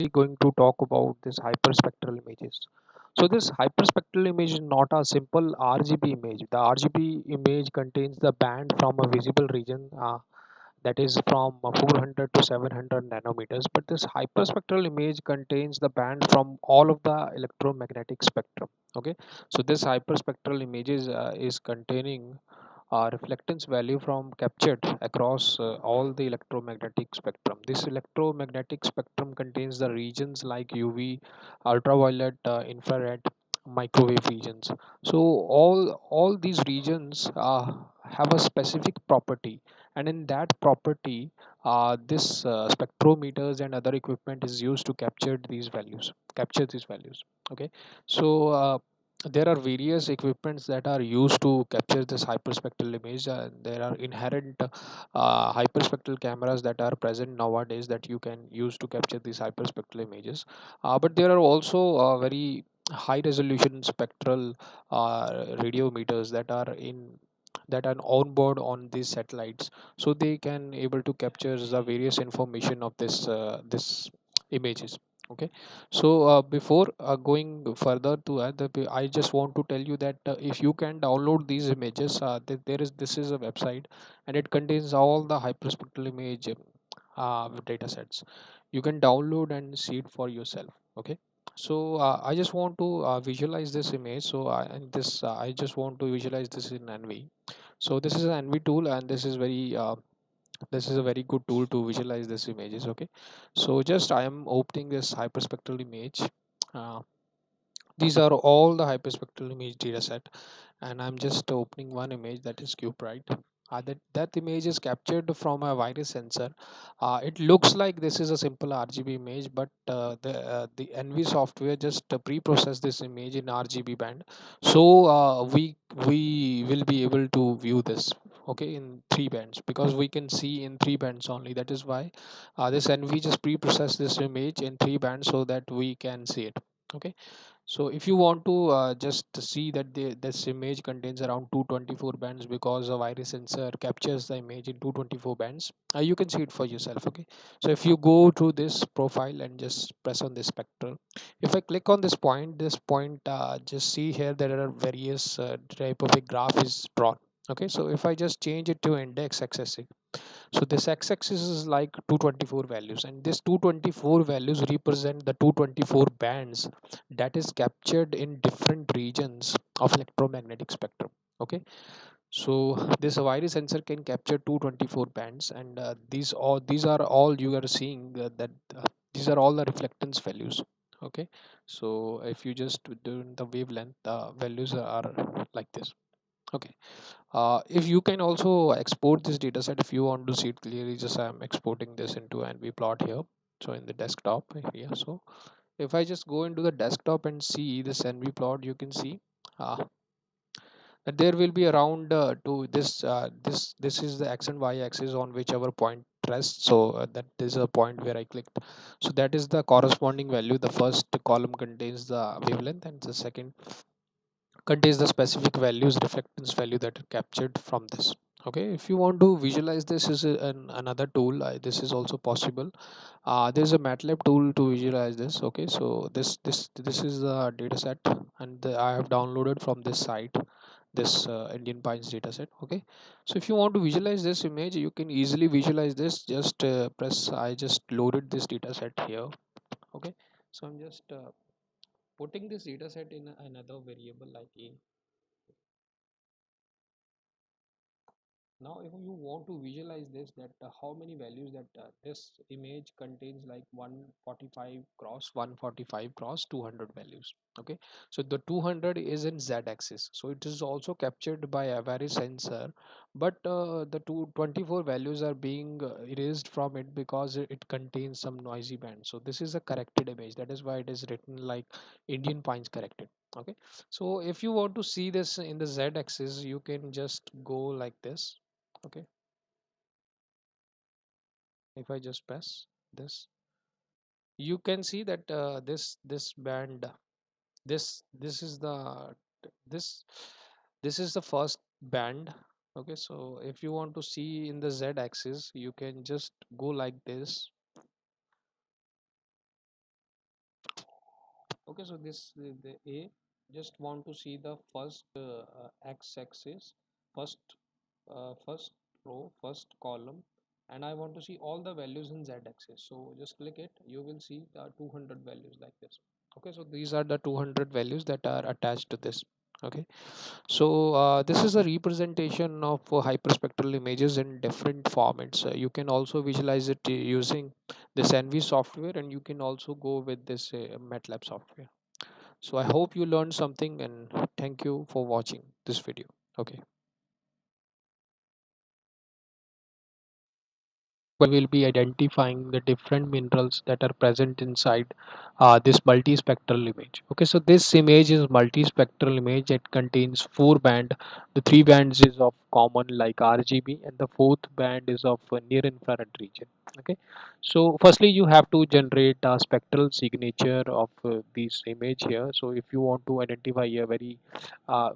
going to talk about this hyperspectral images. So this hyperspectral image is not a simple RGB image. The RGB image contains the band from a visible region that is from 400 to 700 nanometers. But this hyperspectral image contains the band from all of the electromagnetic spectrum. Okay, so this hyperspectral images is containing reflectance value from captured across all the electromagnetic spectrum. This electromagnetic spectrum contains the regions like UV, ultraviolet, infrared, microwave regions. So all these regions have a specific property, and in that property, this spectrometers and other equipment is used to capture these values. Okay, so there are various equipments that are used to capture this hyperspectral image. There are inherent hyperspectral cameras that are present nowadays that you can use to capture these hyperspectral images. But there are also very high resolution spectral radiometers that are on board on these satellites, so they can able to capture the various information of this images. Okay, so before going further to I just want to tell you that if you can download these images, there is this is a website, and it contains all the hyperspectral image data sets. You can download and see it for yourself. Okay, so I just want to visualize this image. So I just want to visualize this in NV. So this is an NV tool, and this is a very good tool to visualize this images. Okay, so just I am opening this hyperspectral image. uh, these are all the hyperspectral image data set, and I'm just opening one image, that is cuprite. That image is captured from a virus sensor. It looks like this is a simple RGB image, but the NV software just pre-process this image in RGB band, so we will be able to view this, okay, in three bands, because we can see in three bands only. That is why this NV just pre-process this image in three bands so that we can see it. Okay, so if you want to just see that this image contains around 224 bands, because a iris sensor captures the image in 224 bands, you can see it for yourself. Okay, so if you go to this profile and just press on this spectral, if I click on this point, just see here there are various type of a graph is drawn. Okay, so if I just change it to index axis, so this x-axis is like 224 values, and this 224 values represent the 224 bands that is captured in different regions of electromagnetic spectrum. Okay, so this iris sensor can capture 224 bands, and these are all you are seeing that these are all the reflectance values. Okay, so if you just do the wavelength, the values are like this. Okay, if you can also export this data set, if you want to see it clearly, just I'm exporting this into NV plot here. So in the desktop here, so if I just go into the desktop and see this NV plot, you can see uh, that there will be around to this is the x and y axis on which our point rests. So that is a point where I clicked. So that is the corresponding value. The first column contains the wavelength, and the second contains the specific values, reflectance value, that are captured from this. Okay, if you want to visualize this is another tool, this is also possible. There's a MATLAB tool to visualize this. Okay, so this is the data set, and I have downloaded from this site, this Indian Pines data set. Okay, so if you want to visualize this image, you can easily visualize this. Just press, I just loaded this data set here. Okay, so I'm just putting this data set in another variable like a. Now if you want to visualize this, that how many values that this image contains, like 145 cross 145 cross 200 values. Okay, so the 200 is in z axis, so it is also captured by a very sensor, but the 224 values are being erased from it because it contains some noisy band. So this is a corrected image, that is why it is written like Indian Pines corrected. Okay, so if you want to see this in the z axis, you can just go like this. Okay, if I just press this, you can see that this band, this is the this this is the first band. Okay, so if you want to see in the z axis, you can just go like this. Okay, so this the A, just want to see the first x-axis, first first row, first column, and I want to see all the values in z-axis. So just click it, you will see the 200 values like this. Okay, so these are the 200 values that are attached to this. Okay, so this is a representation of hyperspectral images in different formats. You can also visualize it using this NV software, and you can also go with this MATLAB software. So I hope you learned something, and thank you for watching this video. Okay. Will be identifying the different minerals that are present inside this multispectral image. Okay, so this image is multispectral image. It contains four band. The three bands is of common like RGB, and the fourth band is of near infrared region. Okay, so firstly you have to generate a spectral signature of this image here. So if you want to identify a very uh,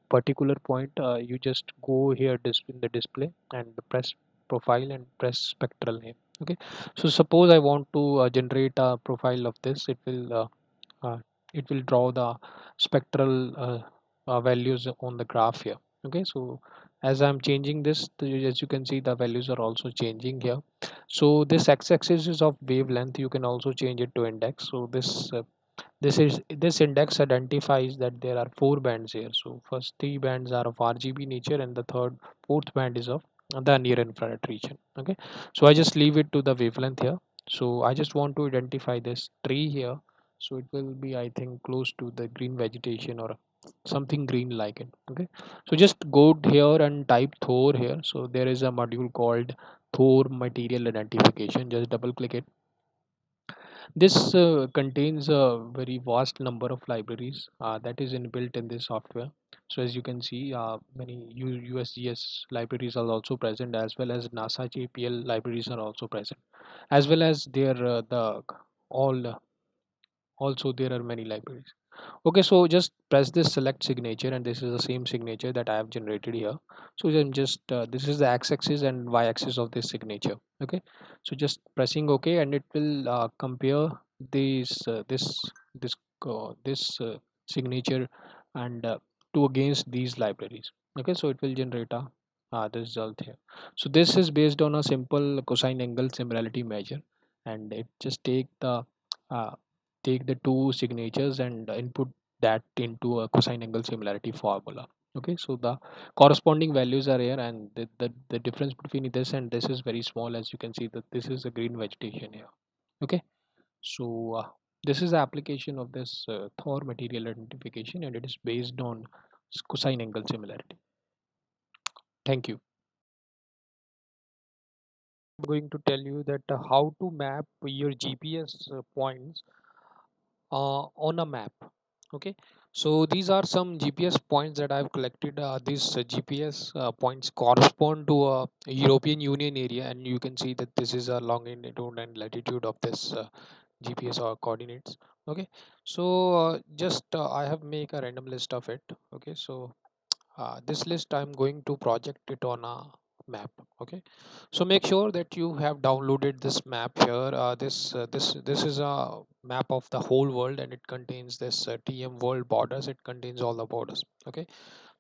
particular point, you just go here in the display and press profile and press spectral name. Okay, so suppose I want to generate a profile of this. Uh, it will draw the spectral values on the graph here. Okay, so as I'm changing this, as you can see, the values are also changing here. So this x-axis is of wavelength. You can also change it to index. So this index identifies that there are four bands here. So first three bands are of RGB nature, and the fourth band is of the near infrared region. Okay, so I just leave it to the wavelength here. So I just want to identify this tree here. So it will be, I think, close to the green vegetation or something green like it. Okay, so just go here and type Thor here. So there is a module called Thor material identification. Just double click it. This contains a very vast number of libraries that is inbuilt in this software. So as you can see, many USGS libraries are also present, as well as NASA JPL libraries are also present, as well as there the all also there are many libraries. Okay, so just press this select signature, and this is the same signature that I have generated here. So then just this is the x-axis and y-axis of this signature. Okay, so just pressing OK, and it will compare this signature and to against these libraries. Okay, so it will generate the result here. So this is based on a simple cosine angle similarity measure, and it just uh, take the two signatures and input that into a cosine angle similarity formula. Okay, so the corresponding values are here, and the difference between this and this is very small. As you can see that this is a green vegetation here. Okay, so this is the application of this Thor material identification, and it is based on cosine angle similarity. Thank you. I'm going to tell you that how to map your GPS points on a map. Okay, so these are some GPS points that I've collected. These GPS points correspond to a European Union area, and you can see that this is a longitude and latitude of this GPS or coordinates. Okay, so just I have make a random list of it. Okay, so this list I'm going to project it on a map. Okay, so make sure that you have downloaded this map here. This is a map of the whole world, and it contains this TM world borders. It contains all the borders. Okay,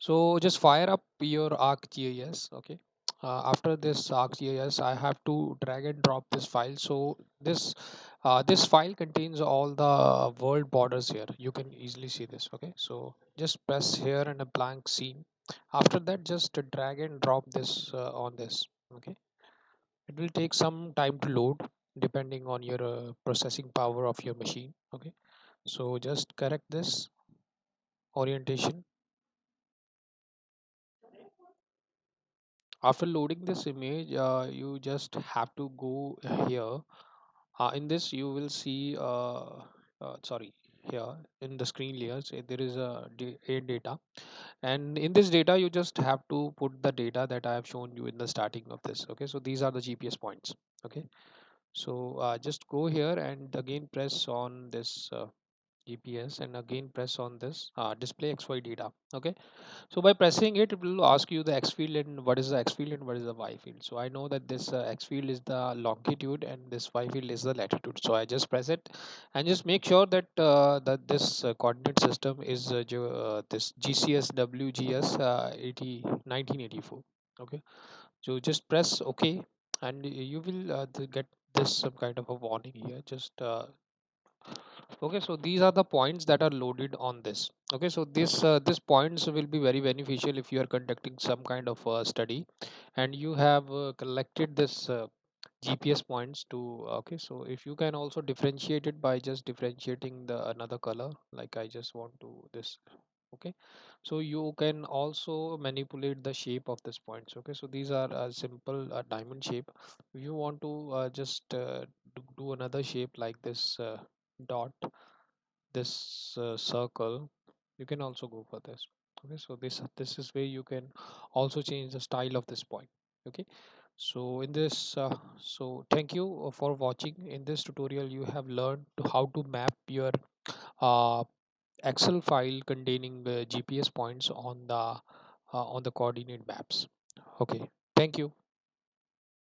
so just fire up your ArcGIS. Okay, after this ArcGIS, I have to drag and drop this file. So this file contains all the world borders here. You can easily see this. Okay, so just press here and a blank scene. After that, just drag and drop this on this. Okay, it will take some time to load depending on your processing power of your machine. Okay, so just correct this orientation. After loading this image, you just have to go here. In this you will see sorry, here in the screen layers there is a data, and in this data you just have to put the data that I have shown you in the starting of this. Okay, so these are the GPS points. Okay, so just go here and again press on this GPS, and again press on this display XY data. Okay, so by pressing it, it will ask you the X field and what is the X field and what is the Y field. So I know that this X field is the longitude and this Y field is the latitude. So I just press it and just make sure that that this coordinate system is this GCS WGS 80 1984. Okay, so just press OK, and you will get this some kind of a warning here. Just okay, so these are the points that are loaded on this. Okay, so this points will be very beneficial if you are conducting some kind of study and you have collected this GPS points to. Okay, so if you can also differentiate it by just differentiating the another color, like I just want to this. Okay, so you can also manipulate the shape of this points. Okay, so these are a simple diamond shape. If you want to just do another shape like this dot, this circle, you can also go for this. Okay, so this is where you can also change the style of this point. Okay, so in this so thank you for watching. In this tutorial you have learned how to map your uh, Excel file containing the GPS points on the coordinate maps. Okay, thank you.